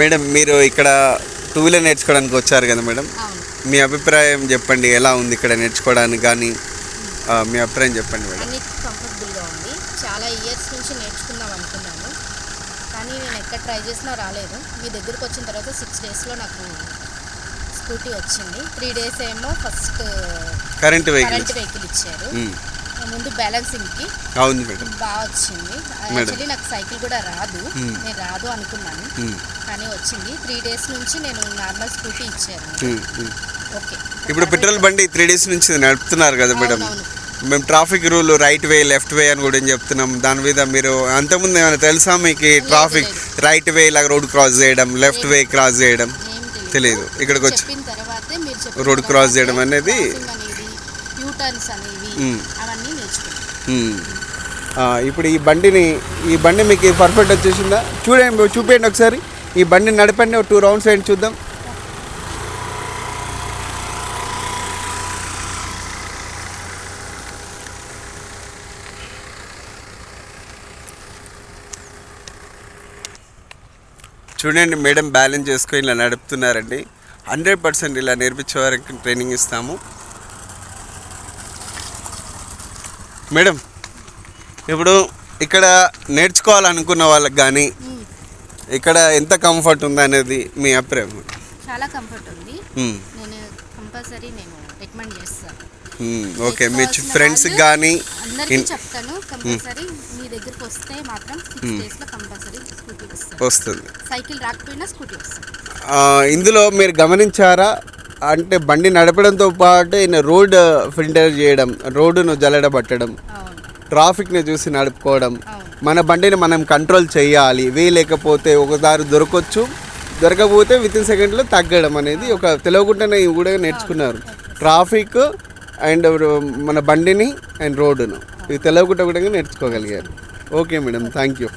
Madam మీరు ఇక్కడ two wheeler నేర్చుకోవడానికి వచ్చారు కదా మేడం, మీ అభిప్రాయం చెప్పండి, ఎలా ఉంది ఇక్కడ నేర్చుకోవడానికి కానీ మీ అభిప్రాయం చెప్పండి మేడం. అన్ని కంఫర్టబుల్గా ఉంది. చాలా ఇయర్స్ నుంచి నేర్చుకుందాం అనుకున్నాను, కానీ నేను ఎక్కడ ట్రై చేసినా రాలేదు. మీ దగ్గరకు వచ్చిన తర్వాత 6 డేస్లో నాకు స్కూటీ వచ్చింది. 3 డేస్ ఏమో ఫస్ట్ కరెంట్ వెహికల్ ఇచ్చారు. ముందు బ్యాలెన్సింగ్కి అవును మేడం బాగా వచ్చింది. యాక్చువల్లీ నాకు సైకిల్ కూడా రాదు, నేను రాదు అనుకున్నాను, కానీ వచ్చింది. 3 డేస్ నుంచి నేను నార్మల్ స్కూటీ ఇచ్చాను. ఓకే, ఇప్పుడు పెట్రోల్ బండి 3 డేస్ నుంచి నడుపుతున్నారు కదా మేడం. మేము traffic rule right way left way అని కూడా చెప్తున్నాం. దాని మీద మీరు అంతకుముందు ఏమైనా తెలుసా మీకు? ట్రాఫిక్ రైట్ వే ఇలా రోడ్ క్రాస్ చేయడం, లెఫ్ట్ వే క్రాస్ చేయడం తెలియదు. ఇక్కడికి వచ్చి రోడ్ క్రాస్ చేయడం అనేది ఇప్పుడు ఈ బండి మీకు పర్ఫెక్ట్ వచ్చేసిందా? చూపేయండి ఒకసారి. ఈ బండి నడపండి, 2 రౌండ్స్ వేయండి చూద్దాం. చూడండి మేడం బ్యాలెన్స్ చేసుకొని ఇలా నడుపుతున్నారండి. 100% ఇలా నేర్పించే వారికి ట్రైనింగ్ ఇస్తాము. మేడం ఇప్పుడు ఇక్కడ నేర్చుకోవాలనుకున్న వాళ్ళకి కానీ ఇక్కడ ఎంత కంఫర్ట్ ఉంది అనేది మీ అభిప్రాయం? చాలా కంఫర్ట్ ఉంది. నేను కంపల్సరీ రికమెండ్ చేస్తాను. ఓకే, మీ ఫ్రెండ్స్ కానీ అందరికీ చెప్తాను, కంపల్సరీ మీ దగ్గరికి వస్తే మాత్రం 6 డేస్లో కంపల్సరీ స్కూటీ వస్తుంది. సైకిల్ రాకపోయినా స్కూటీ వస్తుంది. ఇందులో మీరు గమనించారా అంటే బండి నడపడంతో పాటు రోడ్ ఫిల్టర్ చేయడం, రోడ్డును జల్లెడబట్టడం, ట్రాఫిక్ని చూసి నడుపుకోవడం, మన బండిని మనం కంట్రోల్ చేయాలి. లేకపోతే ఒకసారి దొరకపోతే వితిన్ సెకండ్లో తగ్గడం అనేది ఒక తెలియకుండానే కూడా నేర్చుకున్నారు. ట్రాఫిక్ అండ్ మన బండిని అండ్ రోడ్డును ఇది తెలియకుండా కూడా నేర్చుకోగలిగారు. Okay madam, thank you.